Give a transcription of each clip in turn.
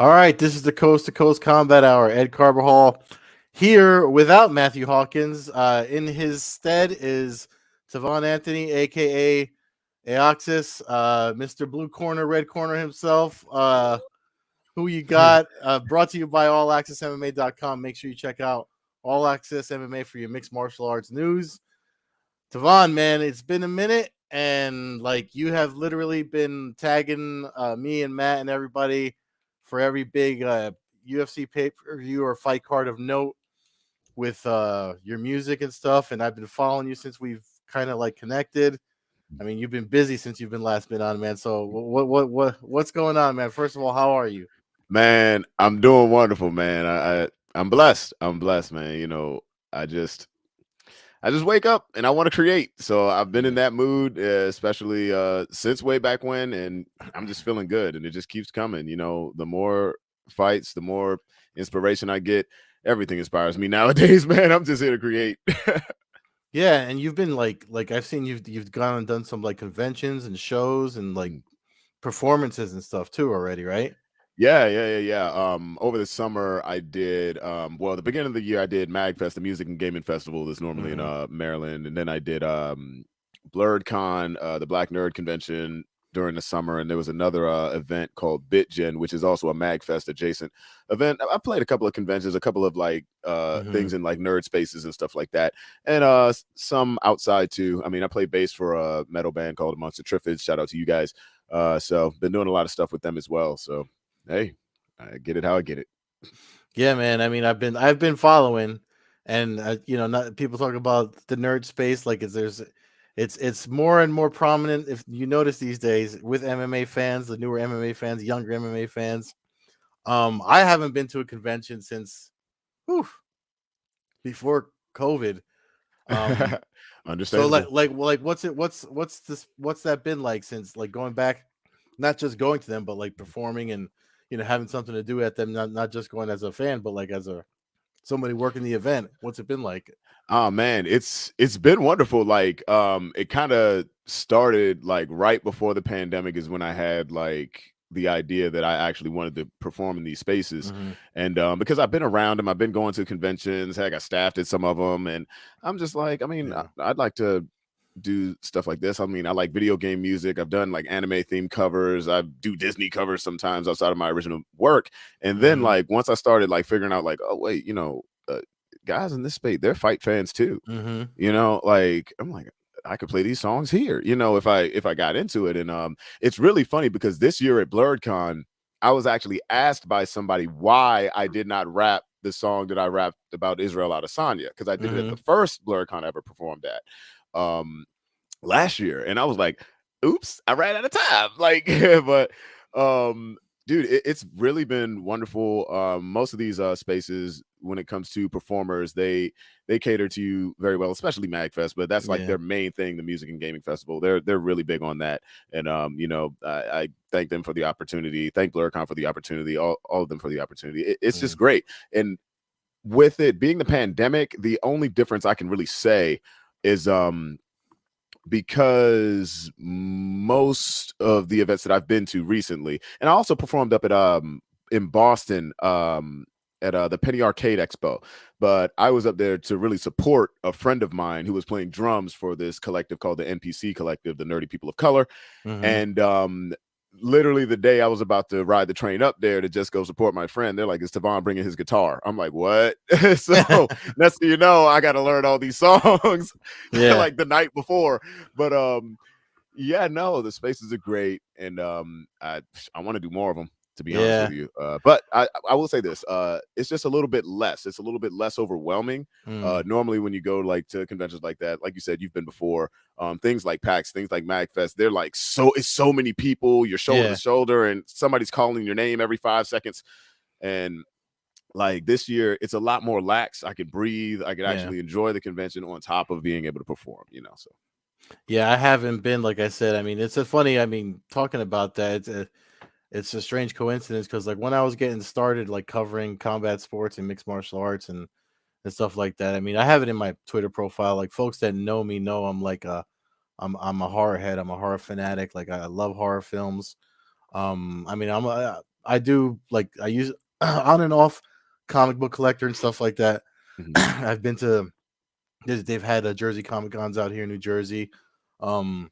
All right, this is the Coast to Coast Combat Hour. Ed Carbajal here without Matthew Hawkins. In his stead is Tovaun Anthony, aka Aeoxis, Mr. Blue Corner, Red Corner himself. Who you got? Brought to you by AllAccessMMA.com. Make sure you check out All Access MMA for your mixed martial arts news. Tovaun, man, it's been a minute, and like you have literally been tagging me and Matt and everybody for every big UFC pay-per-view or fight card of note with your music and stuff. And I've been following you since we've kind of like connected. I mean, you've been busy since you've been last been on, man. So what's going on, man? First of all, how are you? Man, I'm doing wonderful, man. I'm blessed. I'm blessed, man. I just wake up and I want to create. So I've been in that mood, especially since way back when, and I'm just feeling good, and it just keeps coming. The more fights, the more inspiration I get. Everything inspires me nowadays, man. I'm just here to create. Yeah, and you've been like I've seen you've gone and done some like conventions and shows and like performances and stuff too already, right? Yeah. Over the summer, I did. The beginning of the year, I did MagFest, the Music and Gaming Festival that's normally in Maryland, and then I did BlurredCon, the Black Nerd Convention during the summer, and there was another event called BitGen, which is also a MagFest adjacent event. I played a couple of conventions, a couple of like things in like nerd spaces and stuff like that, and some outside too. I mean, I played bass for a metal band called Amongst the Triffids. Shout out to you guys. So been doing a lot of stuff with them as well. So hey, I get it how I get it. Yeah, man. I mean, I've been following, and not people talk about the nerd space like it's more and more prominent. If you notice these days with MMA fans, the newer MMA fans, younger MMA fans. I haven't been to a convention since whew, before COVID. Um, so Understandable. what's that been like since like going back, not just going to them, but like performing and having something to do at them, not just going as a fan, but like as a somebody working the event. What's it been like? Oh man, it's been wonderful. Like it kind of started like right before the pandemic is when I had like the idea that I actually wanted to perform in these spaces. Mm-hmm. And because I've been around them, I've been going to conventions, heck, I staffed at some of them, and I'm just like, I mean, Yeah. I'd like to do stuff like this. I mean, I like video game music. I've done like anime themed covers. I do Disney covers sometimes outside of my original work. And then Mm-hmm. like once I started like figuring out like, oh wait, guys in this space, they're fight fans too. Mm-hmm. Like I'm like, I could play these songs here, if I got into it. And it's really funny because this year at BlurredCon, I was actually asked by somebody why I did not rap the song that I rapped about Israel Adesanya, because I did it at Mm-hmm. the first BlurredCon I ever performed at last year. And I was like, oops, I ran out of time. Like, but dude, it's really been wonderful. Most of these spaces, when it comes to performers, they cater to you very well, especially MagFest. But that's like Yeah. their main thing, the Music and Gaming Festival. They're really big on that, and I thank them for the opportunity. Thank BlurCon for the opportunity. All of them for the opportunity. It's Mm-hmm. just great. And with it being the pandemic, the only difference I can really say is because most of the events that I've been to recently, and I also performed up at in Boston at the Penny Arcade Expo, but I was up there to really support a friend of mine who was playing drums for this collective called the NPC Collective, the Nerdy People of Color, Mm-hmm. and literally the day I was about to ride the train up there to just go support my friend, they're like, "Is Tovaun bringing his guitar?" I'm like, "What?" So next thing you know, I got to learn all these songs Yeah. like the night before. But yeah, no, the spaces are great, and I want to do more of them. To be honest with Yeah. you, but I will say this: it's just a little bit less. It's a little bit less overwhelming. Mm. Normally, when you go like to conventions like that, like you said, you've been before. Things like PAX, things like MagFest, they're like it's so many people. You're shoulder to Yeah. shoulder, and somebody's calling your name every 5 seconds. And like this year, it's a lot more lax. I could breathe. I could Yeah. actually enjoy the convention on top of being able to perform. So. Yeah, I haven't been, like I said. I mean, it's a funny. I mean, talking about that, it's a strange coincidence because like when I was getting started, like covering combat sports and mixed martial arts and stuff like that. I mean, I have it in my Twitter profile. Like folks that know me know I'm like I'm a horror head. I'm a horror fanatic. Like I love horror films. I mean, I do like I use on and off comic book collector and stuff like that. Mhm. I've been to they've had a Jersey Comic Cons out here in New Jersey. Um,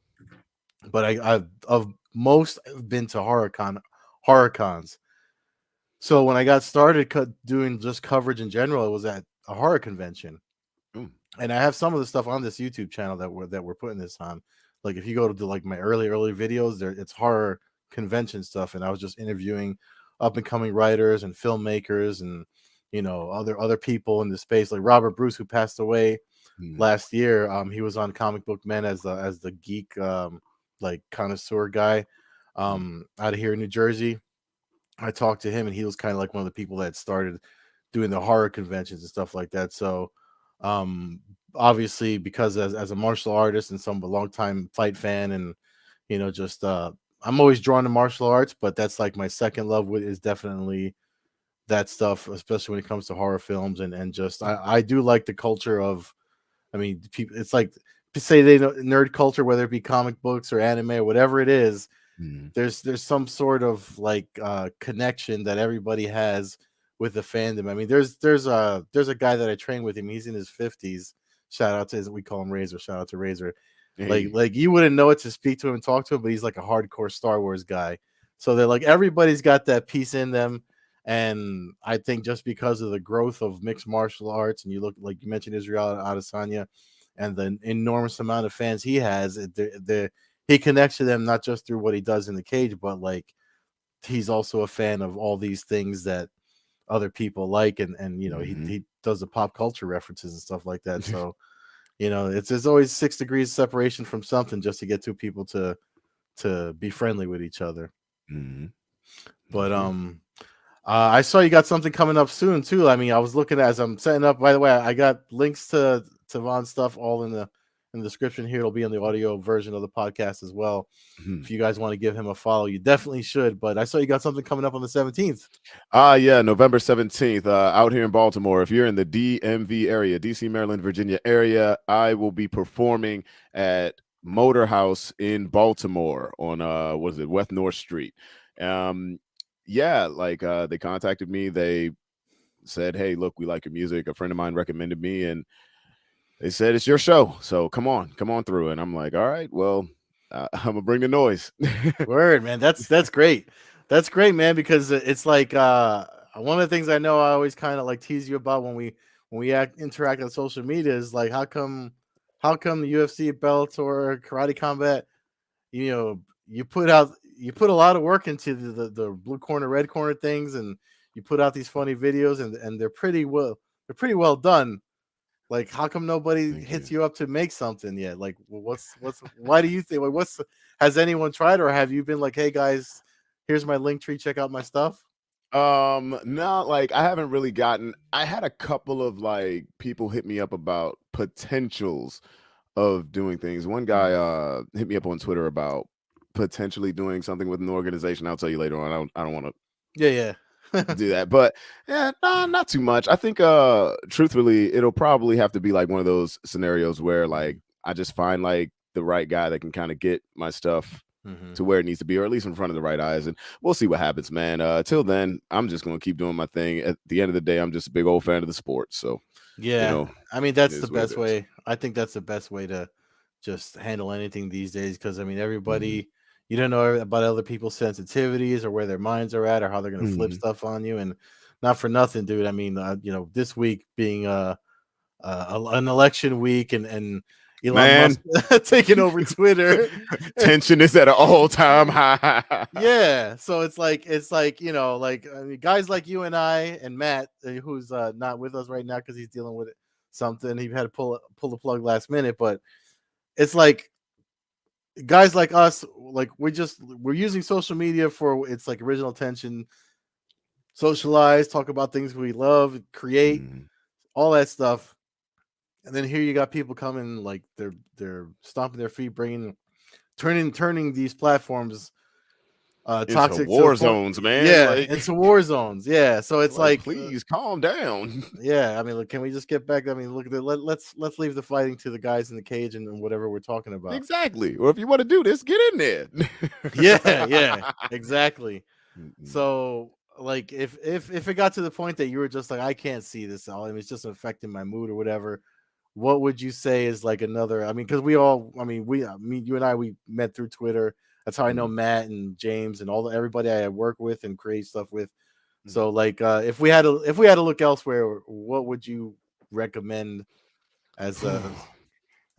but I've of most I've been to horror cons. So when I got started doing just coverage in general, it was at a horror convention, Mm. and I have some of the stuff on this YouTube channel that we're putting this on. Like if you go to like my early videos, there it's horror convention stuff, and I was just interviewing up and coming writers and filmmakers and other people in the space, like Robert Bruce, who passed away Mm. last year. He was on Comic Book Men as the geek like connoisseur guy Mm. out of here in New Jersey. I talked to him, and he was kind of like one of the people that started doing the horror conventions and stuff like that. So, um, obviously, because as a martial artist and some a long time fight fan, and just I'm always drawn to martial arts, but that's like my second love with is definitely that stuff, especially when it comes to horror films and just I do like the culture of. I mean, people. It's like say they know nerd culture, whether it be comic books or anime or whatever it is, Mm. there's some sort of like connection that everybody has with the fandom. I mean, there's a guy that I train with him. He's in his 50s. Shout out to his we call him Razor. Shout out to Razor. Like Hey. like you wouldn't know it to speak to him and talk to him, but he's like a hardcore Star Wars guy. So they're like everybody's got that piece in them. And I think just because of the growth of mixed martial arts, and you look like you mentioned Israel Adesanya, and the enormous amount of fans he has, he connects to them not just through what he does in the cage, but like he's also a fan of all these things that other people like, and Mhm. he does the pop culture references and stuff like that. So it's there's always 6 degrees separation from something just to get two people to be friendly with each other. Mhm. But That's right. I saw you got something coming up soon too. I mean, I was looking as I'm setting up. By the way, I got links to Vaughn's stuff all in the description here. It'll be in the audio version of the podcast as well. If Mhm. you guys want to give him a follow, you definitely should. But I saw you got something coming up on the 17th. Yeah, November 17th, out here in Baltimore. If you're in the DMV area, DC, Maryland, Virginia area, I will be performing at Motor House in Baltimore on what is it, West North Street. Um, yeah, like they contacted me. They said, "Hey, look, we like your music." A friend of mine recommended me, and they said it's your show, so come on through. And I'm like, all right, well, I'm gonna bring the noise. Word, man. That's great. That's great, man, because it's like one of the things I know I always kind of like tease you about when we interact on social media is like how come the UFC, Bellator, Karate Combat, you put a lot of work into the blue corner, red corner things, and you put out these funny videos, and they're pretty well done. Like, how come nobody Thank hits you. you up to make something yet? Like, what's why do you think? Like, has anyone tried, or have you been like, hey guys, here's my link tree, check out my stuff? No, like I haven't really gotten. I had a couple of like people hit me up about potentials of doing things. One guy Mm. hit me up on Twitter about potentially doing something with an organization. I'll tell you later on. I don't want to Yeah, yeah. do that. But yeah, nah, not too much. I think truthfully, it'll probably have to be like one of those scenarios where like Mhm, I just find like the right guy that can kind of get my stuff mhm. to where it needs to be, or at least in front of the right eyes. And we'll see what happens, man. Till then, I'm just gonna keep doing my thing. At the end of the day, I'm just a big old fan of the sport. So, you Yeah, know, I mean it that's the is what it best is. way. I think that's the best way to just handle anything these days because I mean Mhm. everybody you don't know about other people's sensitivities or where their minds are at or how they're going to flip Mhm. stuff on you and not for nothing, dude. I mean, this week being an election week and Elon Musk Man, taking over Twitter. tension is at an all-time high. Yeah, so it's like like I mean, guys like you and I and Matt, who's not with us right now because he's dealing with something. He had to pull the plug last minute, but it's like guys like us, like we're using social media for its like original attention, socialize, talk about things we love, create Mhm. all that stuff, and then here you got people coming like they're stomping their feet, bringing turning these platforms Into toxic to the war point, zones, man. yeah, Like, into war zones, yeah. So it's like, like please calm down. yeah, I mean, look, can we just get back? I mean, look at let's leave the fighting to the guys in the cage and whatever we're talking about. Exactly. Or if you want to do this, get in there. Yeah, yeah, exactly. Mm-mm. So like if it got to the point that you were just like, I can't see this all, and it's just affecting my mood or whatever, what would you say is like another? I mean, because we all, I mean, you and I, we met through Twitter. That's how I know Mhm, Matt and James and everybody I work with and create stuff with. mhm. So like, if we had to look elsewhere, what would you recommend as a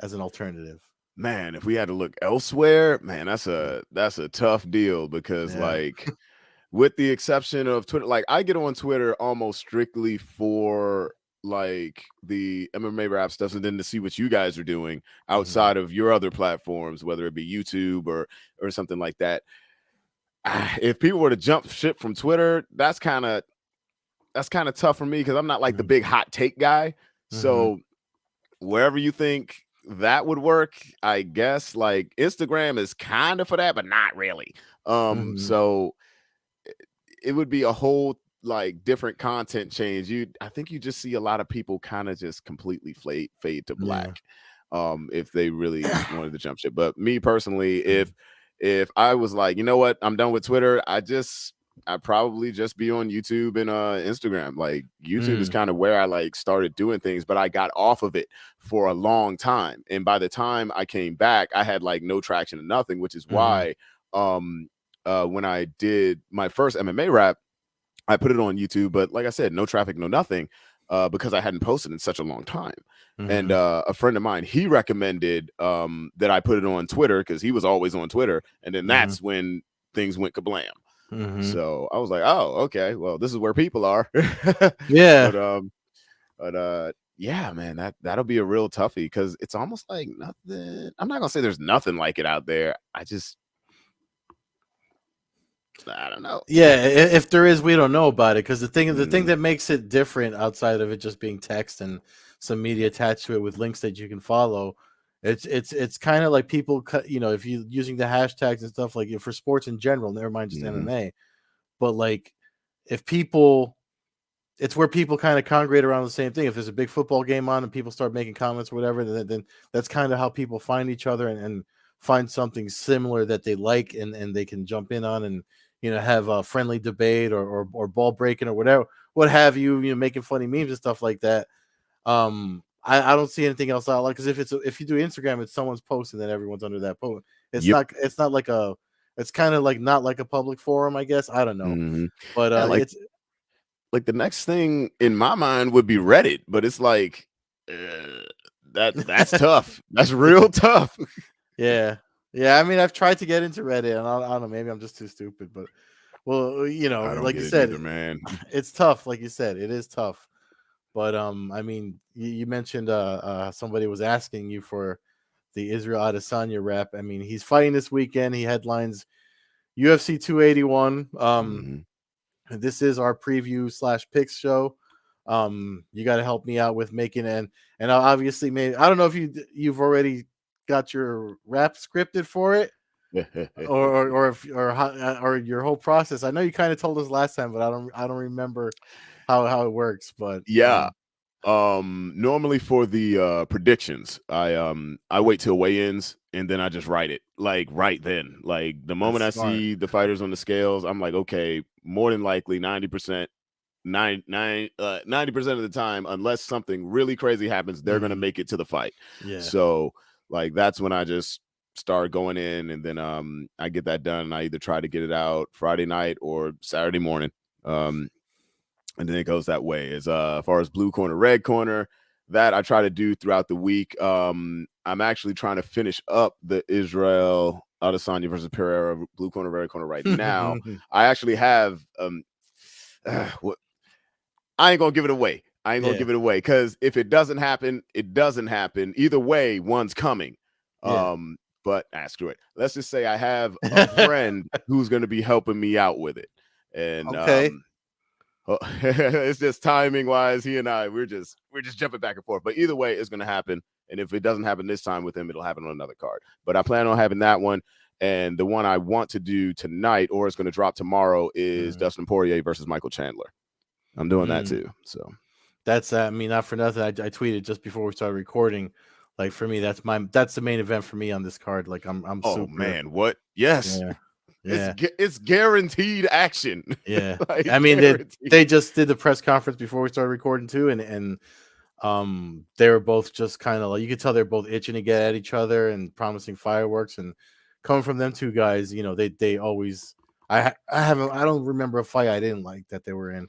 as an alternative? Man, if we had to look elsewhere, man, that's a tough deal because Yeah. like with the exception of Twitter, like I get on Twitter almost strictly for like the MMA rap stuff and then to see what you guys are doing Hmm. outside of your other platforms, whether it be YouTube or something like that. If people were to jump ship from Twitter, that's kind of tough for me because I'm not like the Hmm. big hot take guy. Hmm. So wherever you think that would work, I guess like Instagram is kind of for that, but not really. Hmm. So it would be a whole like different content change. I think you just see a lot of people kind of just completely fade to Yeah. black if they really wanted to jump ship. But me personally, if I was like, you know what, I'm done with Twitter, I'd probably just be on YouTube and Instagram. Like YouTube is Mm. kind of where I like started doing things, but I got off of it for a long time. And by the time I came back, I had like no traction and nothing, which is Hmm. why um when I did my first MMA rap, I put it on YouTube, but like I said, no traffic, no nothing, because I hadn't posted in such a long time. And Hmm. a friend of mine, he recommended that I put it on Twitter because he was always on Twitter, and then Hmm. that's when things went kablam. Hmm. So I was like, oh, okay, well, this is where people are. Yeah. but yeah, man, that'll be a real toughie because it's almost like nothing. I'm not gonna say there's nothing like it out there. I don't know. Yeah, if there is, we don't know about it because the thing Mhm, that makes it different outside of it just being text and some media attached to it with links that you can follow, it's kind of like people cut. If you using the hashtags and stuff like for sports in general, never mind just mhm, MMA, but like if people, it's where people kind of congregate around the same thing. If there's a big football game on and people start making comments or whatever, then that's kind of how people find each other and find something similar that they like and they can jump in on and have a friendly debate or ball breaking or whatever, what have you, making funny memes and stuff like that. I don't see anything else I like because if you do Instagram, it's someone's post and then everyone's under that post. It's yep, not like it's kind of like not like a public forum, I guess. I don't know, mhm. but Yeah, it's like the next thing in my mind would be Reddit, but it's like that's tough. That's real tough. Yeah. Yeah, I mean, I've tried to get into Reddit, and I don't know, maybe I'm just too stupid, but well, I don't like you get it said, either, man. it's tough. Like you said, it is tough. But I mean, you mentioned somebody was asking you for the Israel Adesanya rep. I mean, he's fighting this weekend. He headlines UFC 281. Mhm. This is our preview slash picks show. You got to help me out with making and obviously maybe I don't know if you've already got your rap scripted for it or if or your whole process. I know you kind of told us last time, but I don't remember how it works. But Yeah. Normally for the predictions, I wait till weigh-ins and then I just write it like right then. Like the that's moment I smart. see the fighters on the scales, I'm like, okay, more than likely 90%, 90% of the time, unless something really crazy happens, they're gonna Hmm. make it to the fight. Yeah. So like that's when I just start going in and then I get that done. And I either try to get it out Friday night or Saturday morning. Um and then it goes that way. As far as blue corner, red corner, that I try to do throughout the week. I'm actually trying to finish up the Israel Adesanya versus Pereira blue corner, red corner right now. I actually have what I ain't gonna give it away. I ain't gonna Yeah. give it away because if it doesn't happen, it doesn't happen. Either way, one's coming. Yeah. But screw it. Let's just say I have a friend who's gonna be helping me out with it, and Okay. it's just timing wise. He and I, we're just jumping back and forth. But either way, it's gonna happen. And if it doesn't happen this time with him, it'll happen on another card. But I plan on having that one. And the one I want to do tonight, or it's going to drop tomorrow, is Mhm. Dustin Poirier versus Michael Chandler. I'm doing that Mm. too. So, That's I mean, not for nothing. I tweeted just before we started recording. Like for me, that's the main event for me on this card. Like I'm oh super. man, what? Yes, Yeah. Yeah. It's guaranteed action. Yeah. Like I mean, guaranteed. they just did the press conference before we started recording too, and they were both just kind of like, you could tell they're both itching to get at each other and promising fireworks. And coming from them two guys, they always, I don't remember a fight I didn't like that they were in,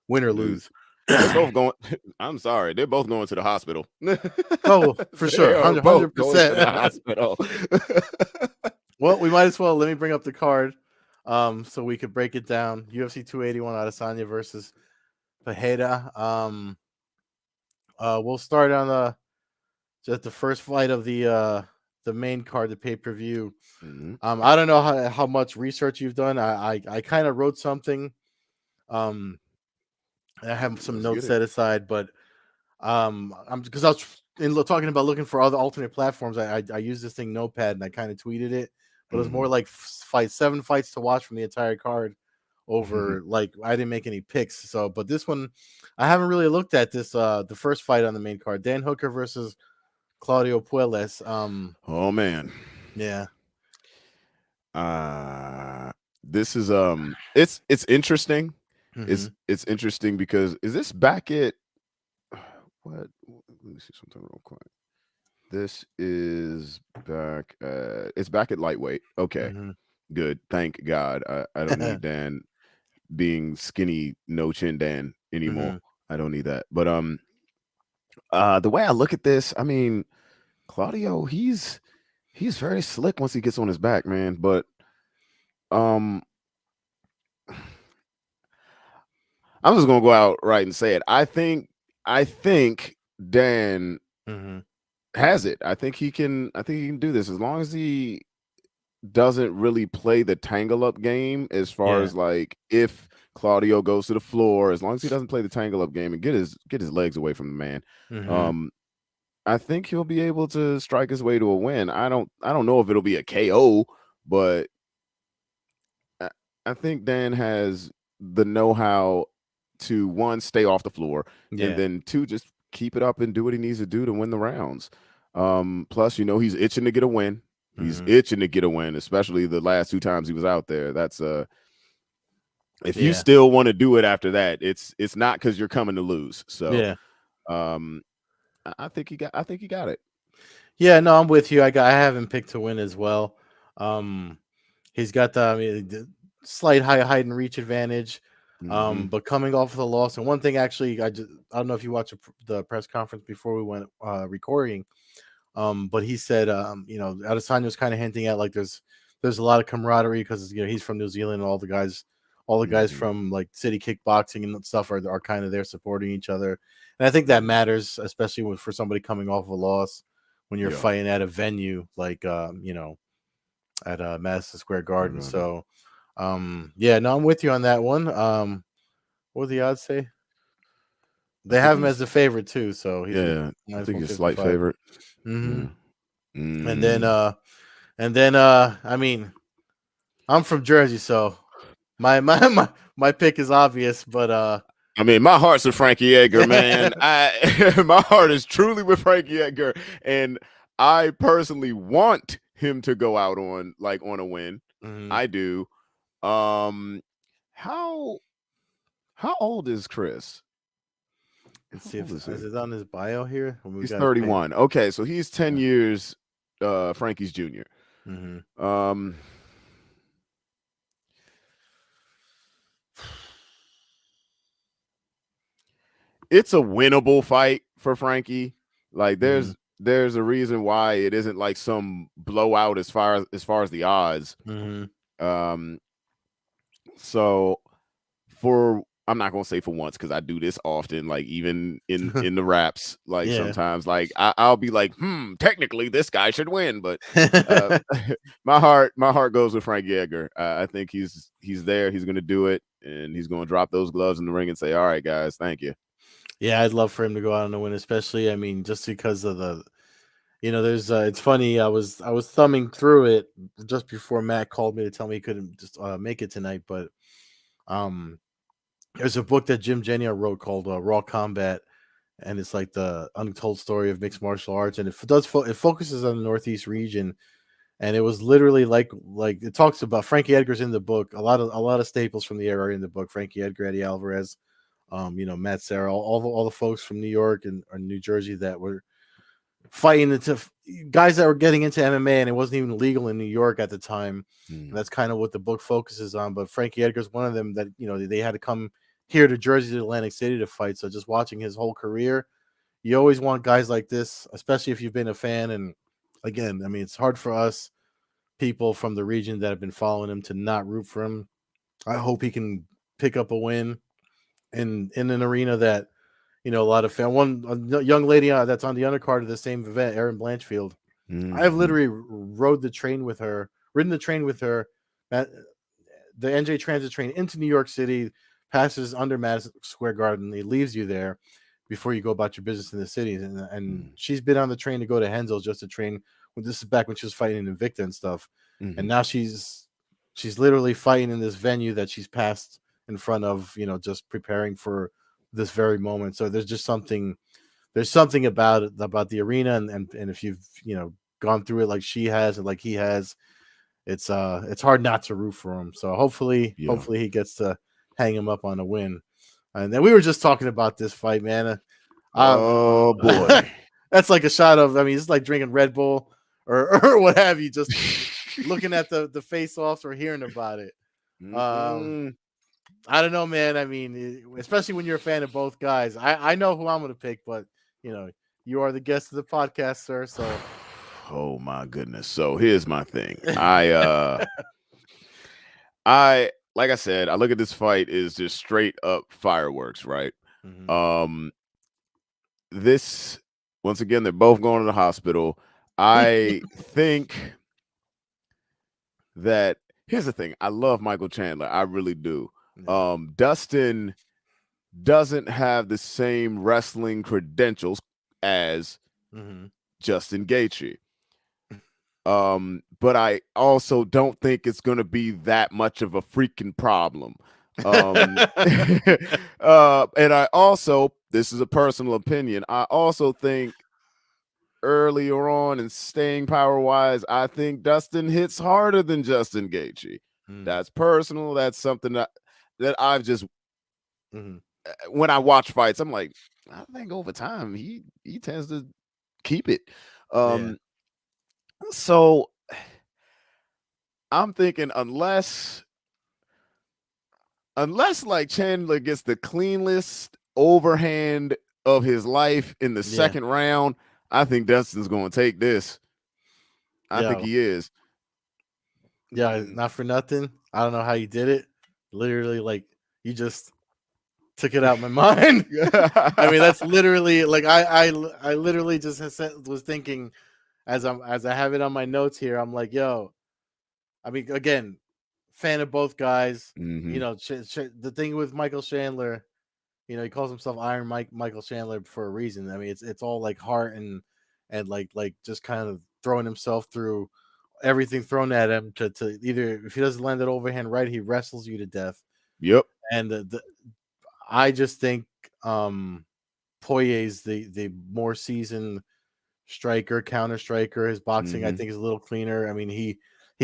win or Dude, lose. they're both going. I'm sorry, they're both going to the hospital. Oh, for They sure, are both going to 100%. the hospital. Well, we might as well let me bring up the card, so we could break it down. UFC 281 Adesanya versus Pereira. We'll start on just the first fight of the main card, the pay per view. Mhm. I don't know how much research you've done. I kind of wrote something. Um, I have some Let's notes get it. set aside, but I'm because I was talking about looking for other alternate platforms. I used this thing Notepad and I kind of tweeted it, but it was more Mhm. like 7 fights to watch from the entire card. Over like I didn't make any picks, so but this one I haven't really looked at this. The first fight on the main card, Dan Hooker versus Claudio Puelles. Oh man. Yeah. This is it's interesting. Mm-hmm. It's interesting because is this back at what? Let me see something real quick. This is back at it's back at lightweight. Okay, Mm-hmm. good. Thank God. I don't need Dan being skinny, no chin Dan anymore. Mm-hmm. I don't need that. But the way I look at this, I mean, Claudio, he's very slick once he gets on his back, man. But um I'm just gonna go out right and say it. I think Dan Mm-hmm. has it. I think he can do this as long as he doesn't really play the tangle up game as far Yeah. as like if Claudio goes to the floor, as long as he doesn't play the tangle up game and get his legs away from the man. Mm-hmm. Um I think he'll be able to strike his way to a win. I don't know if it'll be a KO, but I, I think Dan has the know-how to one stay off the floor and Yeah. then two just keep it up and do what he needs to do to win the rounds. Plus, he's itching to get a win. He's Mm-hmm. itching to get a win, especially the last 2 times he was out there. That's if you Yeah. still want to do it after that, it's not because you're coming to lose. So Yeah. um I think he got it. Yeah. No, I'm with you. I have him picked to win as well. Um, he's got the slight height and reach advantage. Hmm. But coming off of the loss, and one thing actually, I don't know if you watched the press conference before we went recording. But he said, Adesanya was kind of hinting at like there's a lot of camaraderie because he's from New Zealand. And all the guys Hmm. from like city kickboxing and stuff are kind of there supporting each other, and I think that Hmm. matters, especially for somebody coming off of a loss when you're Yeah. fighting at a venue like at Madison Square Garden. So, yeah, no, I'm with you on that one. What do the odds say? I They think have him as he's the favorite too, so he's yeah, I minus think he's a slight 155. favorite. Mm-hmm. Yeah. And then, Mm. I mean, I'm from Jersey, so my pick is obvious, but I mean, my heart's with Frankie Edgar, man. My heart is truly with Frankie Edgar, and I personally want him to go out on a win. mhm. I do. Um, how how old is Chris? Let's How see if old is is he? it on his bio here. When we He's got his page. 31. Okay, so he's 10 Yeah. years Frankie's junior. Mm-hmm. Um, it's a winnable fight for Frankie. Like Mm-hmm. there's a reason why it isn't like some blowout as far as the odds. Mm-hmm. Um, so for I'm not gonna say for once because I do this often, like even in the raps, like Yeah. sometimes like I'll be like, technically this guy should win, but uh, my heart goes with Frankie Edgar. I think he's there, he's gonna do it, and he's gonna drop those gloves in the ring and say, all right, guys, thank you. Yeah, I'd love for him to go out on a win, especially. I mean, just because of there's it's funny. I was thumbing through it just before Matt called me to tell me he couldn't just make it tonight, but um, there's a book that Jim Genia wrote called Raw Combat, and it's like the untold story of mixed martial arts, and it focuses on the Northeast region, and it was literally like it talks about Frankie Edgar's in the book. A lot of staples from the era are in the book. Frankie Edgar, Eddie Alvarez, Matt Serra, all the folks from New York and or New Jersey that were fighting into guys that were getting into MMA, and it wasn't even legal in New York at the time. And that's kind of what the book focuses on. But Frankie Edgar's one of them that they had to come here to Jersey, to Atlantic City to fight. So just watching his whole career, you always want guys like this, especially if you've been a fan. And again, I mean, it's hard for us people from the region that have been following him to not root for him. I hope he can pick up a win in an arena that a lot of a young lady that's on the undercard of the same event, Erin Blanchfield. I've literally ridden the train with her at the NJ Transit train into New York City, passes under Madison Square Garden. It leaves you there before you go about your business in the city. And she's been on the train to go to Hensel's just to train. This is back when she was fighting in Invicta and stuff. And now she's literally fighting in this venue that she's passed in front of, just preparing for this very moment. So there's something about it, about the arena, and if you've gone through it like she has and like he has, it's hard not to root for him. So hopefully he gets to hang him up on a win. And then we were just talking about this fight, man. Oh boy. That's like a shot of, I mean, it's like drinking Red Bull or what have you, just looking at the face-offs or hearing about it. I don't know, man. I mean, especially when you're a fan of both guys. I know who I'm going to pick, but you are the guest of the podcast, sir. So, oh my goodness. So here's my thing. Like I said, I look at this fight is just straight up fireworks, right? This, once again, they're both going to the hospital. I think that here's the thing. I love Michael Chandler. I really do. Dustin doesn't have the same wrestling credentials as Justin Gaethje. But I also don't think it's going to be that much of a freaking problem. And I also, this is a personal opinion, I also think earlier on in staying power wise, I think Dustin hits harder than Justin Gaethje. That's personal. That's something that I've just when I watch fights, I'm like, I think over time he tends to keep it. So I'm thinking unless like Chandler gets the cleanest overhand of his life in the second round, I think Dustin's going to take this. I think he is. Yeah, not for nothing. I don't know how you did it. Literally, like, you just took it out of my mind. I mean, that's literally like I literally just was thinking as I have it on my notes here. I'm like, yo, I mean, again, fan of both guys. The thing with Michael Chandler, he calls himself Iron Michael Chandler for a reason. I mean, it's all like heart and like just kind of throwing himself through everything thrown at him to either, if he doesn't land that overhand right, he wrestles you to death. Yep. And I just think Poirier's the more seasoned striker, counter striker. His boxing, I think, is a little cleaner. I mean, he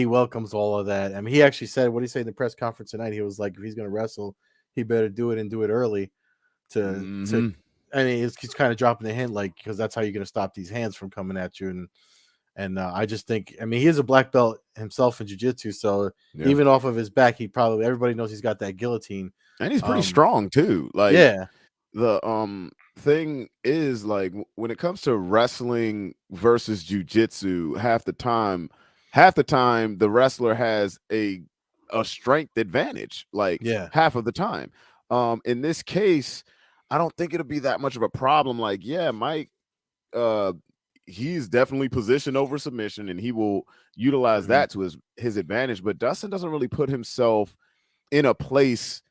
welcomes all of that. I mean, he actually said, what did he say in the press conference tonight? He was like, if he's going to wrestle, he better do it and do it early. To I mean, he's kind of dropping the hint, like, because that's how you're going to stop these hands from coming at you. And I just think, I mean, he is a black belt himself in jiu-jitsu, so even off of his back, everybody knows he's got that guillotine. And he's pretty strong too. Like, the thing is, like, when it comes to wrestling versus jiu-jitsu, half the time the wrestler has a strength advantage, like half of the time. In this case, I don't think it'll be that much of a problem. Like, Mike, he's definitely position over submission, and he will utilize that to his advantage. But Dustin doesn't really put himself in a place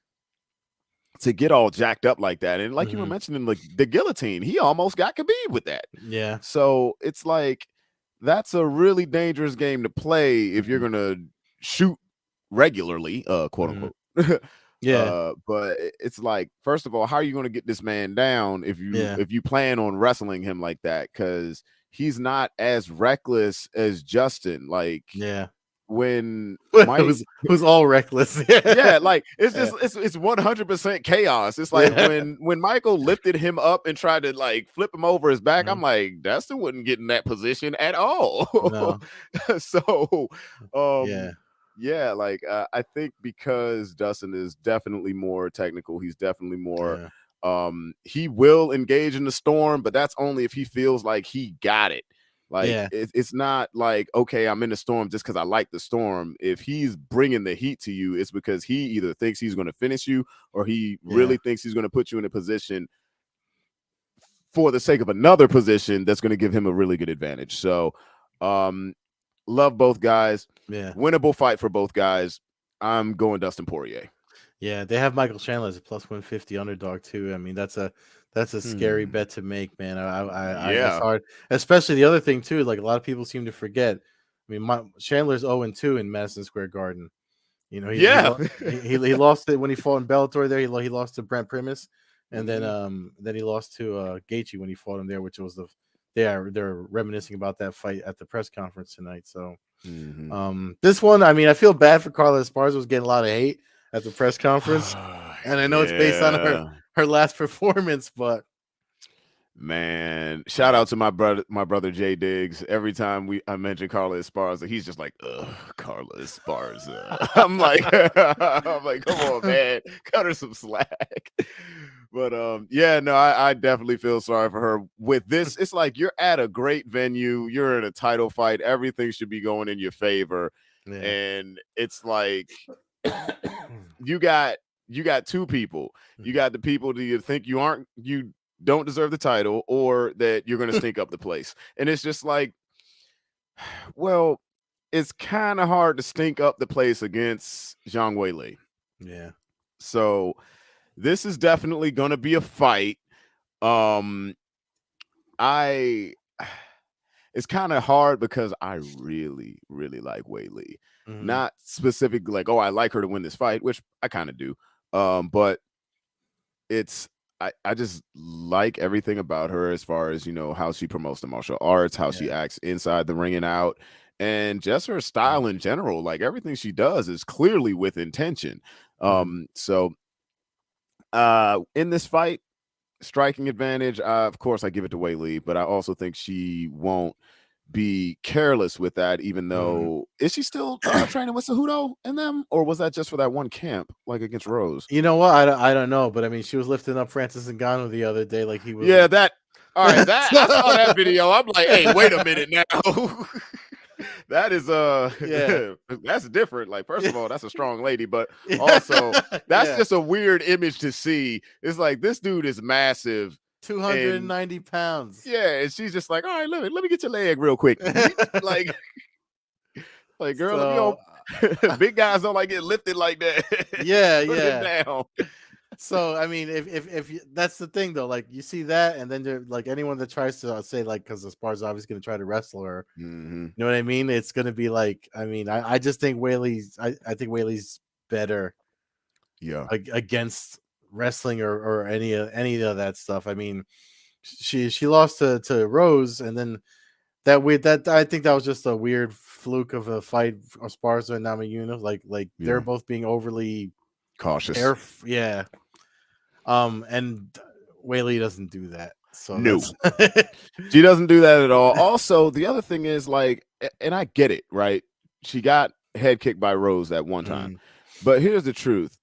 to get all jacked up like that. And like you were mentioning, like the guillotine, he almost got Khabib with that. Yeah. So it's like, that's a really dangerous game to play if you're gonna shoot regularly, quote unquote. But it's like, first of all, how are you going to get this man down if you plan on wrestling him like that? Because he's not as reckless as Justin. Like Yeah. when Mike, who's all reckless. yeah, like it's Yeah. just it's 100% chaos. It's like Yeah. when Michael lifted him up and tried to like flip him over his back, I'm Mhm. like, Dustin wouldn't get in that position at all. No. So Yeah. yeah, like I think because Dustin is definitely more technical, he's definitely more Yeah. he will engage in the storm, but that's only if he feels like he got it. Like Yeah. it's not like, okay, I'm in the storm just because I like the storm. If he's bringing the heat to you, it's because he either thinks he's going to finish you or he Yeah. really thinks he's going to put you in a position for the sake of another position that's going to give him a really good advantage. So love both guys. Yeah. Winnable fight for both guys. I'm going Dustin Poirier. Yeah, they have Michael Chandler as a plus 150 underdog too. I mean, that's a scary bet to make, man. It's Yeah. hard, especially the other thing too. Like a lot of people seem to forget. I mean, Chandler's 0-2 in Madison Square Garden. You know, Yeah. he lost it when he fought in Bellator. There, he lost to Brent Primus, and Mhm. then he lost to Gaethje when he fought him there, which was they're reminiscing about that fight at the press conference tonight. So, Mhm. this one, I mean, I feel bad for Carla Esparza, was getting a lot of hate at the press conference, and I know it's based on Yeah. her last performance, but Man, shout out to my brother Jay Diggs. Every time I mention Carla Esparza, he's just like, ugh, Carla Esparza. I'm like, come on, man, cut her some slack. But yeah, no, I definitely feel sorry for her. With this, it's like you're at a great venue, you're in a title fight, everything should be going in your favor, yeah. and it's like you got two people. You got the people that you think you don't deserve the title, or that you're going to stink up the place. And it's just like, well, it's kind of hard to stink up the place against Zhang Weili. Yeah. So this is definitely going to be a fight. Um, I it's kind of hard because I really, really like Weili. Mhm. Not specifically like, oh, I like her to win this fight, which I kind of do. But it's I just like everything about her as far as, how she promotes the martial arts, how she Yeah. acts inside the ring and out, and just her Mhm. style in general. Like everything she does is clearly with intention. Mhm. So in this fight, striking advantage, of course I give it to Weili, but I also think she won't be careless with that, even Mhm. though is she still training with Cejudo and them, or was that just for that one camp, like against Rose? You know what? I don't know, but I mean, she was lifting up Francis Ngannou the other day, like he was. Yeah, that all right, that I saw that So- video. I'm like, hey, wait a minute now. That is yeah. that's different. Like, first Yeah. of all, that's a strong lady, but also Yeah. that's Yeah. just a weird image to see. It's like this dude is massive, and 290 pounds. yeah, and she's just like, all right, let me get your leg real quick. Yeet. Like girl, if you So, don't big guys don't like get lifted like that. yeah, Put it yeah. down. So I mean, if that's the thing though, like you see that, and then there, like anyone that tries to say like, because the Spar's obviously going to try to wrestle her, Mm-hmm. you know what I mean? It's going to be like, I mean, I just think I think Whaley's better Yeah. against wrestling or any of that stuff. I mean, she lost to Rose, and then that I think that was just a weird fluke of a fight of Sparza and Namajunas. Like they're Yeah. both being overly Cautious. careful. Yeah. And Whaley doesn't do that. So No. that's She doesn't do that at all. Also, the other thing is like, and I get it, right? She got head kicked by Rose that one time. Mm, But here's the truth.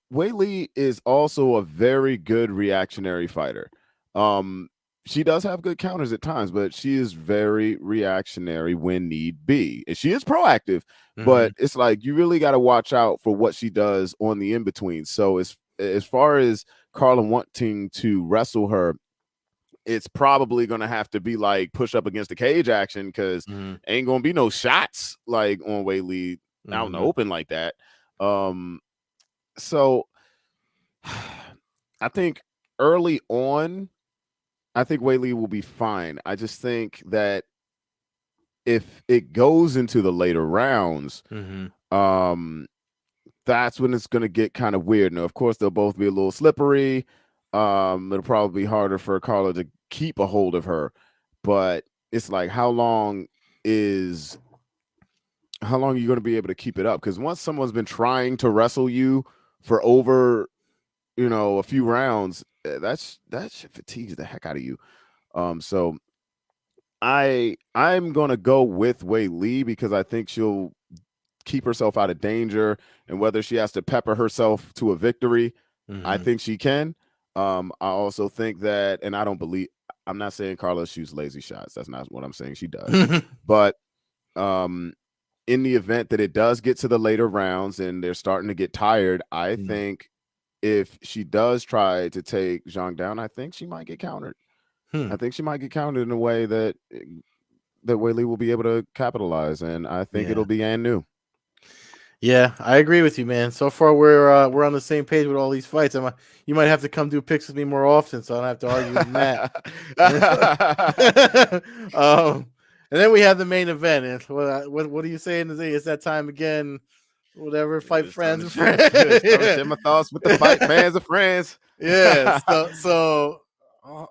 Wei Lee is also a very good reactionary fighter. Um, she does have good counters at times, but she is very reactionary when need be. And she is proactive, but mhm, it's like you really got to watch out for what she does on the in between. So as far as Carlin wanting to wrestle her, it's probably gonna have to be like push up against the cage action, because mhm, ain't gonna be no shots like on Wei Lee out in the mhm, open like that. Um, so I think early on, I think Wei Lee will be fine. I just think that if it goes into the later rounds, mhm, um, that's when it's gonna get kind of weird. Now, of course, they'll both be a little slippery. It'll probably be harder for Carla to keep a hold of her, but it's like how long are you going to be able to keep it up? Because once someone's been trying to wrestle you for over, a few rounds, that shit fatigues the heck out of you. So I'm gonna go with Wei Lee because I think she'll keep herself out of danger, and whether she has to pepper herself to a victory, I think she can. I also think that, and I'm not saying Carla shoots lazy shots. That's not what I'm saying she does. But in the event that it does get to the later rounds and they're starting to get tired, I think if she does try to take Zhang down, I think she might get countered. I think she might get countered in a way that Wei Lee will be able to capitalize, and I think it'll be Anu. Yeah, I agree with you, man. So far, we're on the same page with all these fights. You might have to come do picks with me more often, so I don't have to argue with Matt. And then we have the main event. And what are you saying today? It's that time again. Whatever, fight friends and friends. Share my thoughts with the fight fans and friends. Yeah. So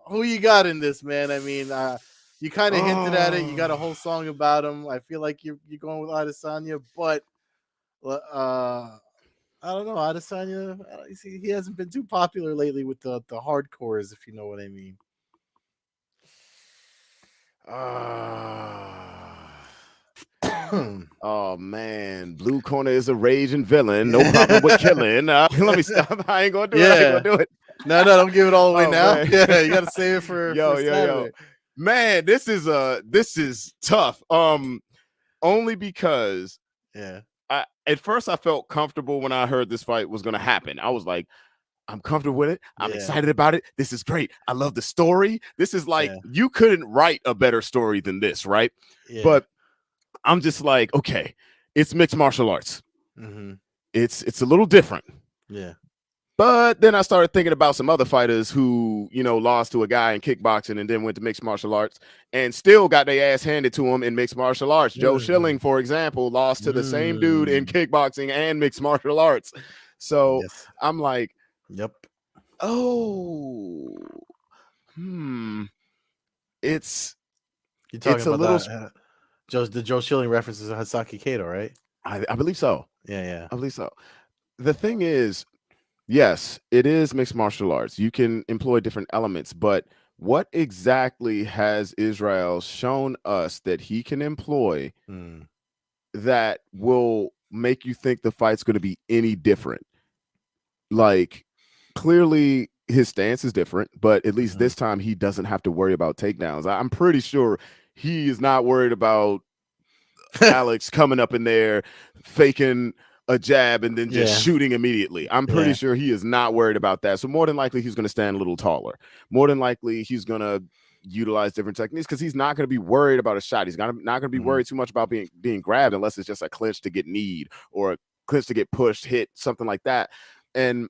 who you got in this, man? I mean, you kind of hinted at it. You got a whole song about him. I feel like you're going with Adesanya, but I don't know. Adesanya, he hasn't been too popular lately with the hardcores, if you know what I mean. Oh man, Blue Corner is a raging villain. No problem with killing. Let me stop. I ain't gonna do it. I ain't gonna do it. No, don't give it all away now. Man. Yeah, you gotta save it for Saturday. Man, this is tough. Only because at first I felt comfortable when I heard this fight was gonna happen. I was like, I'm comfortable with it. I'm excited about it. This is great. I love the story. This is like you couldn't write a better story than this, right? Yeah. But I'm just like, okay, it's mixed martial arts. It's a little different. Yeah. But then I started thinking about some other fighters who, lost to a guy in kickboxing and then went to mixed martial arts and still got their ass handed to them in mixed martial arts. Joe Schilling, for example, lost to the same dude in kickboxing and mixed martial arts. So I'm like, yep. Oh, it's you're talking about that. The Joe Schilling references to Hisaki Kato, right? I believe so. Yeah. I believe so. The thing is, yes, it is mixed martial arts. You can employ different elements, but what exactly has Israel shown us that he can employ that will make you think the fight's going to be any different? Like, clearly his stance is different, but at least this time he doesn't have to worry about takedowns. I'm pretty sure he is not worried about Alex coming up in there faking a jab and then just shooting immediately. I'm pretty sure he is not worried about that. So more than likely he's going to stand a little taller. More than likely he's going to utilize different techniques because he's not going to be worried about a shot. He's not going to be worried too much about being grabbed unless it's just a clinch to get kneed or a clinch to get pushed, hit, something like that. And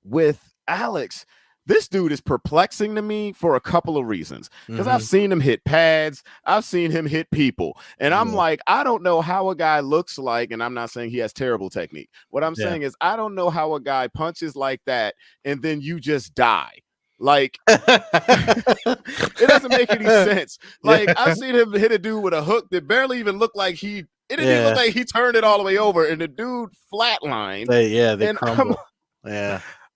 with Alex, this dude is perplexing to me for a couple of reasons. Because I've seen him hit pads. I've seen him hit people. And I'm like, I don't know how a guy looks like, and I'm not saying he has terrible technique. What I'm saying is I don't know how a guy punches like that and then you just die. Like, it doesn't make any sense. Like, I've seen him hit a dude with a hook that barely even looked like it didn't even look like he turned it all the way over, and the dude flatlined. They crumble.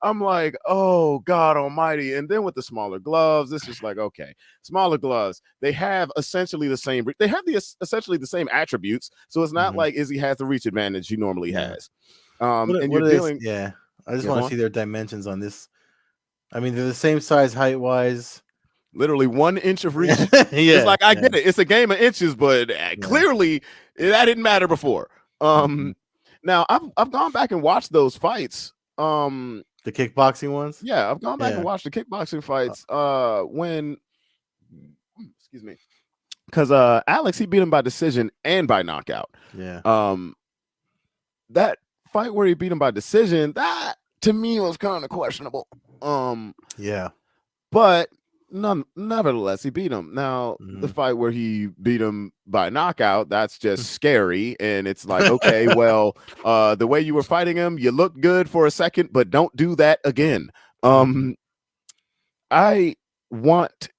I'm like, oh, God almighty. And then with the smaller gloves, it's just like, okay, smaller gloves. They have essentially the same. They have essentially the same attributes. So it's not like Izzy has the reach advantage he normally has. And you're dealing. I just want to see their dimensions on this. I mean, they're the same size height-wise. Literally 1 inch of reach. It's like, I get it. It's a game of inches, but clearly that didn't matter before. Now, I've gone back and watched those fights. The kickboxing ones? Yeah, I've gone back and watched the kickboxing fights excuse me. Because Alex, he beat him by decision and by knockout. Yeah. That fight where he beat him by decision, that to me was kind of questionable. But nevertheless, he beat him. Now, the fight where he beat him by knockout, that's just scary. And it's like, okay, well, the way you were fighting him, you looked good for a second, but don't do that again. I want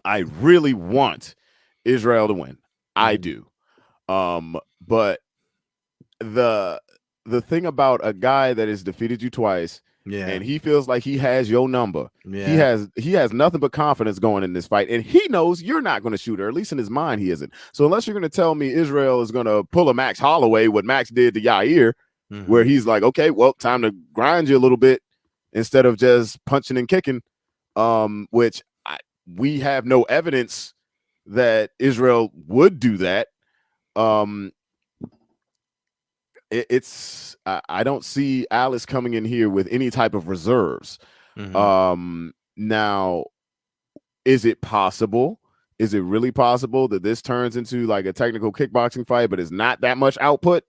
I really want Israel to win. I Mhm. do. But the the thing about a guy that has defeated you twice Yeah. and he feels like he has your number, Yeah. he has nothing but confidence going in this fight, and he knows you're not going to shoot her. At least in his mind he isn't. So unless you're going to tell me Israel is going to pull a Max Holloway, what Max did to Yair, where Mhm. he's like, okay, well, time to grind you a little bit instead of just punching and kicking, which we have no evidence that Israel would do that. um it's I don't see Alice coming in here with any type of reserves. Mhm. Now, is it possible? Is it really possible that this turns into like a technical kickboxing fight, but it's not that much output?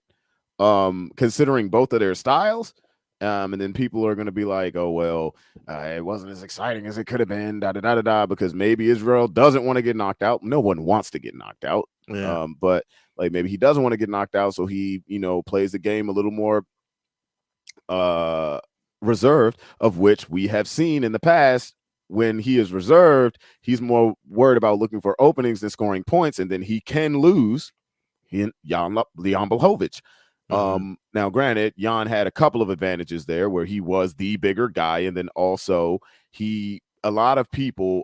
Considering both of their styles. And then people are going to be like, oh, well, it wasn't as exciting as it could have been, da da da da da, because maybe Israel doesn't want to get knocked out. No one wants to get knocked out. Yeah. But like maybe he doesn't want to get knocked out. So he, plays the game a little more uh, reserved, of which we have seen in the past. When he is reserved, he's more worried about looking for openings than scoring points. And then he can lose Jan Blachowicz. Mhm. Now, granted, Jan had a couple of advantages there where he was the bigger guy, and then also a lot of people,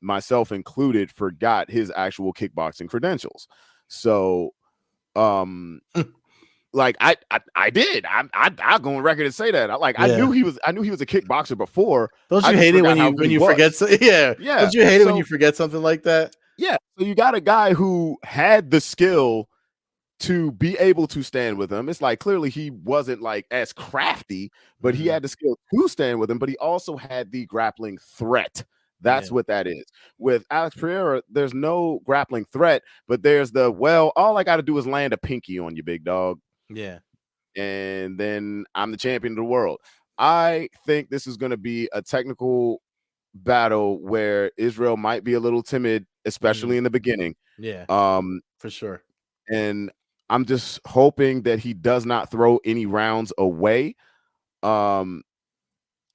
myself included, forgot his actual kickboxing credentials. So, like I did. I'll go on record and say that. I Yeah. knew he was a kickboxer before. Don't I you just hate it forgot how good when he you forget was. yeah. Yeah. Don't you hate it when you So forget something like that? yeah. So you got a guy who had the skill to be able to stand with him. It's like clearly he wasn't like as crafty, but he Mhm. had the skill to stand with him, but he also had the grappling threat. That's Yeah. what that is. With Alex Pereira, there's no grappling threat, but there's well, all I got to do is land a pinky on you, big dog, Yeah. and then I'm the champion of the world. I think this is going to be a technical battle where Israel might be a little timid, Mhm. especially in the beginning. Yeah. Um, For sure. and I'm just hoping that he does not throw any rounds away. Um,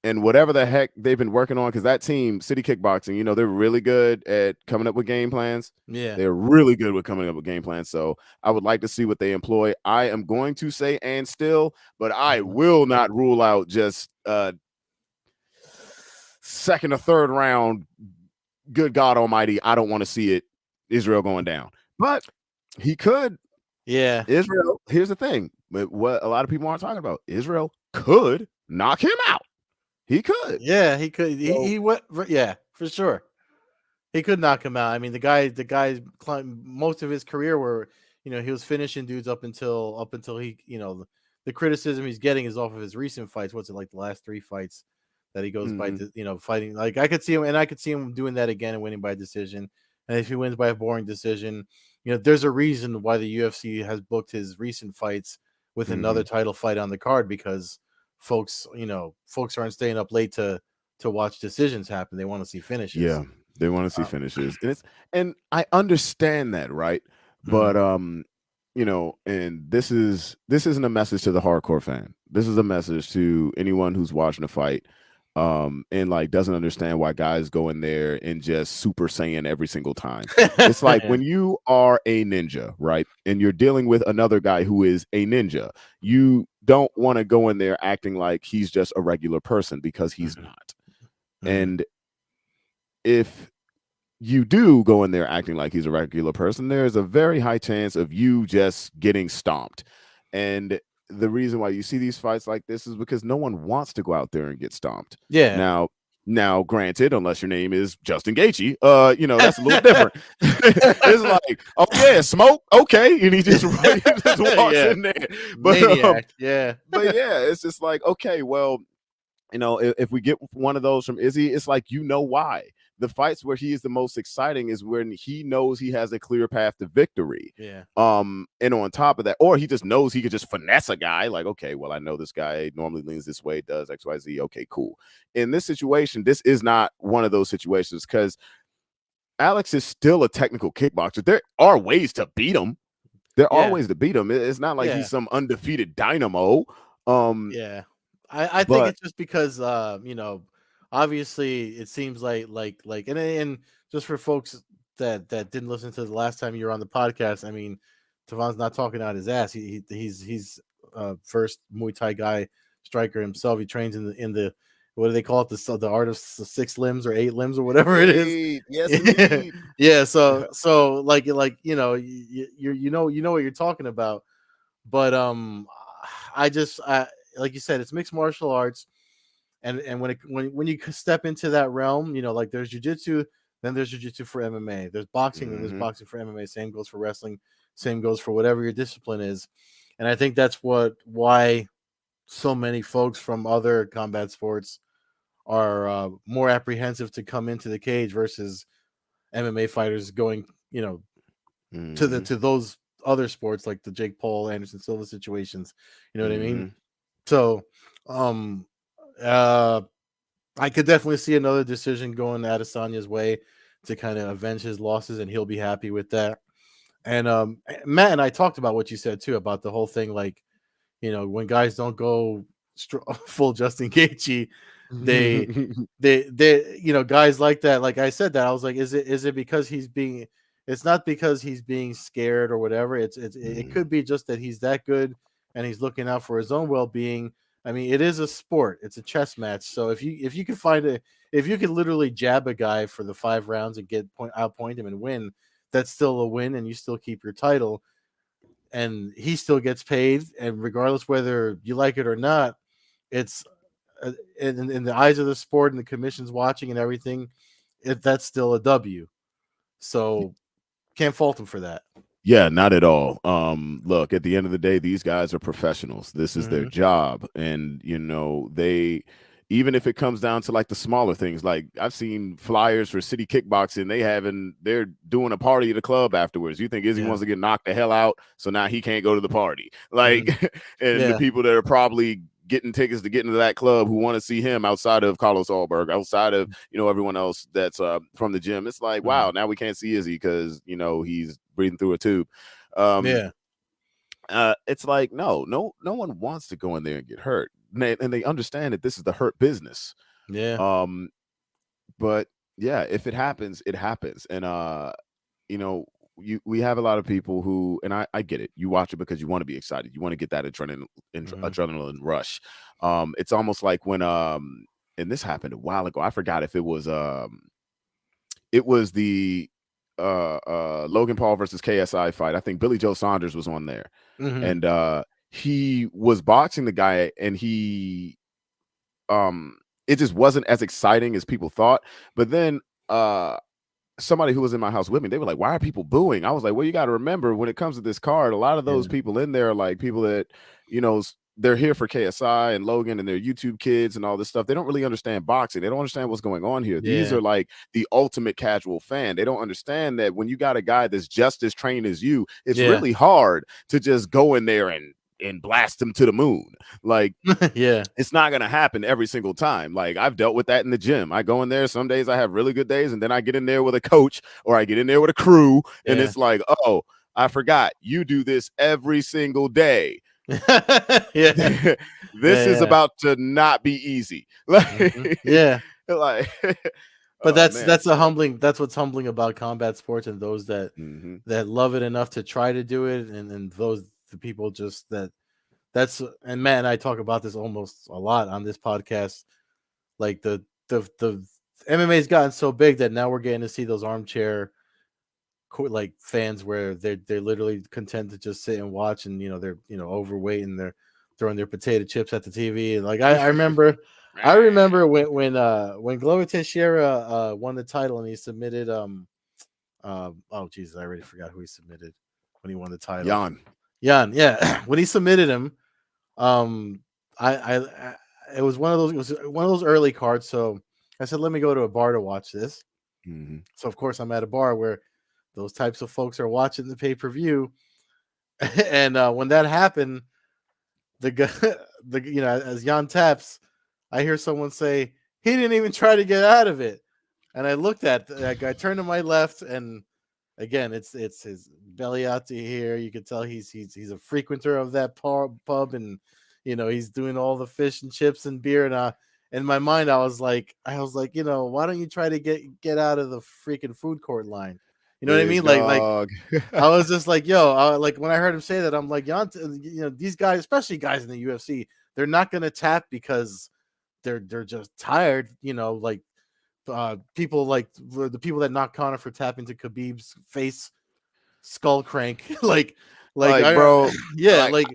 and whatever the heck they've been working on, because that team, City Kickboxing, they're really good at coming up with game plans. Yeah. They're really good with coming up with game plans. So I would like to see what they employ. I am going to say and still, but I Mhm. will not rule out just second or third round. Good God Almighty, I don't want to see it. Israel going down, but he could. Yeah. Israel, here's the thing. What a lot of people aren't talking about, Israel could knock him out. He could. Yeah, he could. So, He went. Yeah, for sure. He could knock him out. I mean, the guy most of his career were, he was finishing dudes up until he, the criticism he's getting is off of his recent fights. What's it like the last 3 fights that he goes by, mhm. fighting? Like I could see him doing that again and winning by decision. And if he wins by a boring decision, there's a reason why the UFC has booked his recent fights with another Mhm. title fight on the card because folks aren't staying up late to watch decisions happen. They want to see finishes. Yeah, they want to see Um, finishes, and I understand that, right? But mhm. and this isn't a message to the hardcore fan. This is a message to anyone who's watching a fight, and like doesn't understand why guys go in there and just Super Saiyan every single time. It's like Yeah. when you are a ninja, right, and you're dealing with another guy who is a ninja, you don't want to go in there acting like he's just a regular person because he's Mhm, not. mhm. And if you do go in there acting like he's a regular person, there's a very high chance of you just getting stomped. And the reason why you see these fights like this is because no one wants to go out there and get stomped. Yeah. Now, granted, unless your name is Justin Gaethje, that's a little different. It's like, oh yeah, smoke, okay, and he just he just walks Yeah. in there. But Maniac. Yeah. but yeah, it's just like, okay, well, if we get one of those from Izzy, it's like, why. The fights where he is the most exciting is when he knows he has a clear path to victory. Yeah. And on top of that, or he just knows he could just finesse a guy, like, okay, well, I know this guy normally leans this way, does XYZ. Okay, cool. In this situation, this is not one of those situations because Alex is still a technical kickboxer. There are ways to beat him. There are Yeah. ways to beat him. It's not like Yeah. he's some undefeated dynamo. Um, Yeah. I think but it's just because obviously it seems like and just for folks that didn't listen to the last time you were on the podcast, I mean, Tovaun's not talking out his ass. He's first Muay Thai guy striker himself. He trains in the what do they call it, the art of 6 limbs or 8 limbs or whatever it is. Yes, Yeah, indeed. yeah. So like you know what you're talking about. But I like you said, it's mixed martial arts, and when you step into that realm, like there's jujitsu, then there's jujitsu for MMA, there's boxing, then there's Hmm. boxing for MMA. Same goes for wrestling, same goes for whatever your discipline is, and I think that's why so many folks from other combat sports are more apprehensive to come into the cage versus MMA fighters going, Hmm. to those other sports like the Jake Paul, Anderson Silva situations. You know what I mean? Hmm. So, um, uh, I could definitely see another decision going Adesanya's way to kind of avenge his losses, and he'll be happy with that. And Matt and I talked about what you said too about the whole thing, like when guys don't go full Justin Gaethje, they guys like that. Like I said that, I was like, is it because he's being? It's not because he's being scared or whatever. It could be just that he's that good and he's looking out for his own well being. I mean, it is a sport. It's a chess match. So if you can if you could literally jab a guy for the 5 rounds and outpoint him and win, that's still a win, and you still keep your title, and he still gets paid. And regardless whether you like it or not, it's in the eyes of the sport and the commission's watching and everything, that's still a W. So can't fault him for that. Yeah, not at all. Look, at the end of the day, these guys are professionals. This is their Mm-hmm. job. And, they, even if it comes down to like the smaller things, like I've seen flyers for city kickboxing, they're doing a party at a club afterwards. You think Izzy Yeah. wants to get knocked the hell out, so now he can't go to the party. Like, Mm-hmm. and the Yeah. people that are probably getting tickets to get into that club who want to see him outside of Carlos Allberg, outside of everyone else that's from the gym. It's like, Mm-hmm. wow, now we can't see Izzy because he's breathing through a tube. Um, Yeah. it's like no one wants to go in there and get hurt, and they understand that this is the hurt business. Yeah. Um, but yeah, if it happens, it happens, and you know. We have a lot of people who, and I get it. You watch it because you want to be excited. You want to get that Mm-hmm. adrenaline rush. It's almost like when and this happened a while ago. I forgot if it was the Logan Paul versus KSI fight. I think Billy Joe Saunders was on there, Mm-hmm. and he was boxing the guy, and it just wasn't as exciting as people thought. But then somebody who was in my house with me, they were like, "Why are people booing?" I was like, "Well, you got to remember, when it comes to this card, a lot of those Yeah. people in there are like people that they're here for KSI and Logan and their YouTube kids and all this stuff. They don't really understand boxing. They don't understand what's going on here. These Yeah. are like the ultimate casual fan. They don't understand that when you got a guy that's just as trained as you, it's Yeah. really hard to just go in there and blast him to the moon. Like, Yeah. it's not going to happen every single time. Like, I've dealt with that in the gym. I go in there, some days I have really good days, and then I get in there with a coach or I get in there with a crew, and Yeah. it's like, oh, I forgot you do this every single day. Yeah. This is Yeah. about to not be easy. Mm-hmm. Like, Yeah. like But oh man. So that's what's humbling about combat sports, and those mhm. that love it enough to try to do it, and those the people just that's and Matt and I talk about this almost a lot on this podcast. Like the MMA's gotten so big that now we're getting to see those armchair like fans where they're literally content to just sit and watch, and they're overweight, and they're throwing their potato chips at the TV. And like I remember when Glover Teixeira won the title, and he submitted oh Jesus, I already forgot who he submitted when he won the title. Jan. Jan, yeah. When he submitted him, um I it was one of those early cards, so I said, let me go to a bar to watch this. Mhm. So of course I'm at a bar where those types of folks are watching the pay-per-view. And when that happened, the guy, as Jan taps, I hear someone say, he didn't even try to get out of it. And I looked at that guy, turned to my left, and again, it's his belly out to here. You can tell he's a frequenter of that pub, and he's doing all the fish and chips and beer, in my mind, I was like, you know, why don't you try to get out of the freaking food court line? You know what I Big mean? dog. I was just like, yo, like when I heard him say that, I'm like, you know, these guys, especially guys in the UFC, they're not gonna tap because they're just tired. You know, like people like the people that knocked Connor for tapping to Khabib's face skull crank, Like, I, bro, yeah, like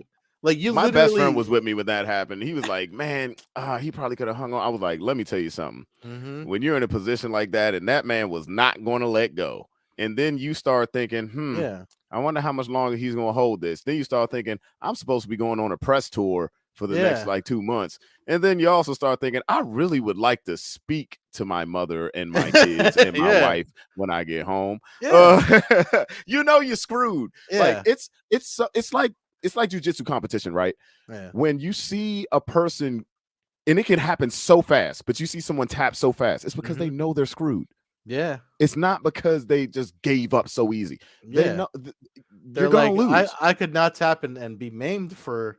like you my best friend literally, was with me when that happened. He was like, man, he probably could have hung on. I was like, let me tell you something. mm-hmm, When you're in a position like that and that man was not going to let go, and then you start thinking, yeah, I wonder how much longer he's going to hold this. Then you start thinking, I'm supposed to be going on a press tour for the next yeah, like 2 months. And then you also start thinking, I really would like to speak to my mother and my kids and my yeah, wife when I get home. yeah, You know, you're screwed. Like yeah, it's like jujitsu competition, right? yeah, When you see a person, and it can happen so fast, but you see someone tap so fast, it's because mm-hmm, they know they're screwed. yeah, It's not because they just gave up so easy. They yeah. know They're you're gonna like, lose. I could not tap and be maimed for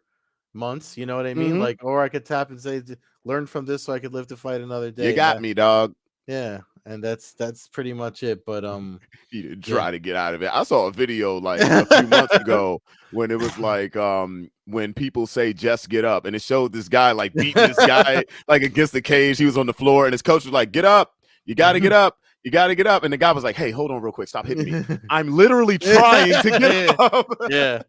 months. You know what I mean? Hmm. Like, or I could tap and say, learn from this so I could live to fight another You day. And got that, me, dog. yeah, and that's pretty much it. But He didn't yeah. try to get out of it. I saw a video like a few months ago when it was like when people say just get up, and it showed this guy like beating this guy like against the cage. He was on the floor and his coach was like, get up, you gotta get up, you gotta get up. And the guy was like, hey, hold on real quick, stop hitting me. I'm literally trying to get Yeah. up. Yeah.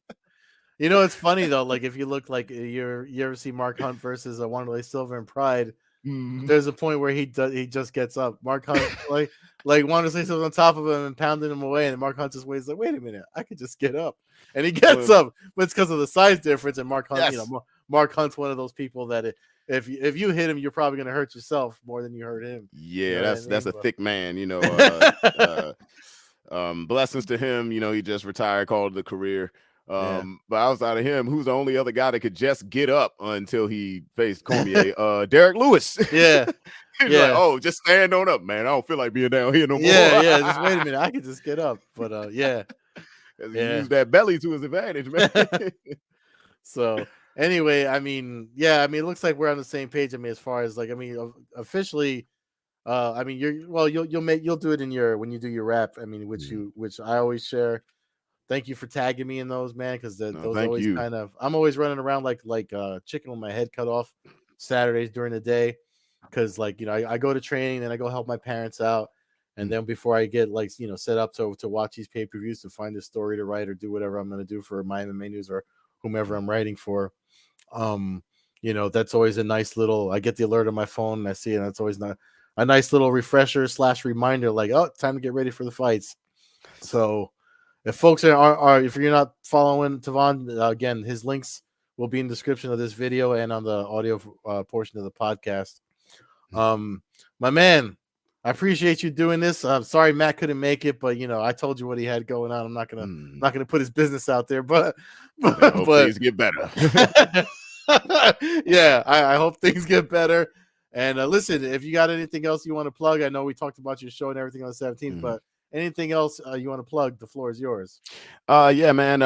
You know, it's funny though. Like if you look like you ever see Mark Hunt versus Wanderlei Silva in Pride, Mm. there's a point where he just gets up. Mark Hunt like Wanderlei Silva's on top of him and pounding him away, and Mark Hunt just waits like, wait a minute, I could just get up, and he gets Well, up, but it's because of the size difference. And Mark Hunt, you yes. know, Mark Hunt's one of those people that if you hit him, you're probably gonna hurt yourself more than you hurt him. You Yeah, know what I that's mean? a thick man, you know. But Blessings to him, you know, he just retired, called it a career. yeah, But outside of him, who's the only other guy that could just get up until he faced Cormier? Derek Lewis. yeah, He's like, yeah. oh, just stand on up, man. I don't feel like being down here no Yeah, more. yeah. Just wait a minute. I could just get up. But yeah, As he yeah. used that belly to his advantage, man. So anyway, I mean, yeah, I mean, it looks like we're on the same page. I mean, as far as like, I mean, officially, I mean, you'll do it in your when you do your rap. I mean, Mhm. which I always share. Thank you for tagging me in those, man, because No, those thank always you. kind of I'm always running around like chicken with my head cut off Saturdays during the day, because like you know I go to training, then I go help my parents out, and Mm. then before I get like you know set up to watch these pay-per-views to find a story to write or do whatever I'm gonna do for my MMA news or whomever I'm writing for, um, you know that's always a nice little. I get the alert on my phone and I see it, and that's always not a nice little refresher / reminder, like oh, time to get ready for the fights. So if folks are if you're not following Tovaun, again, his links will be in the description of this video and on the audio portion of the podcast. Um, my man, I appreciate you doing this. I'm sorry Matt couldn't make it, but you know I told you what he had going on. I'm Mm. not gonna put his business out there, but I hope but things get better. yeah, I hope things get better. And listen, if you got anything else you want to plug, I know we talked about your show and everything on the 17th, Mhm. but anything else you want to plug, the floor is yours. Yeah, man.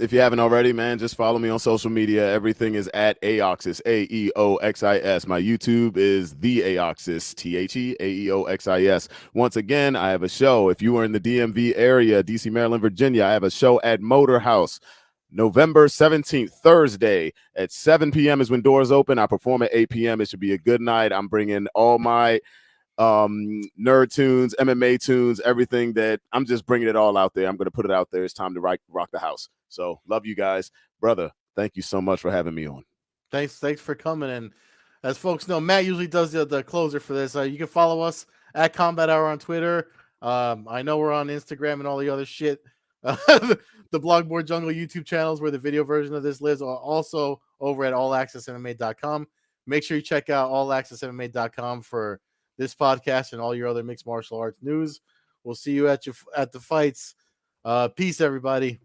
If you haven't already, man, just follow me on social media. Everything is at Aeoxis, Aeoxis. My YouTube is the Aeoxis, Theaeoxis. Once again, I have a show. If you are in the DMV area, DC, Maryland, Virginia, I have a show at Motor House. November 17th, Thursday at 7 p.m. is when doors open. I perform at 8 p.m. It should be a good night. I'm bringing all my nerd tunes, MMA tunes, everything that I'm just bringing it all out there. I'm going to put it out there. It's time to rock the house. So love you guys. Brother, thank you so much for having me on. Thanks for coming. And as folks know, Matt usually does the closer for this. You can follow us at Combat Hour on Twitter. I know we're on Instagram and all the other shit. The Blogboard Jungle YouTube channels where the video version of this lives are also over at allaccessmma.com. Make sure you check out allaccessmma.com for this podcast and all your other mixed martial arts news. We'll see you at the fights. Peace, everybody.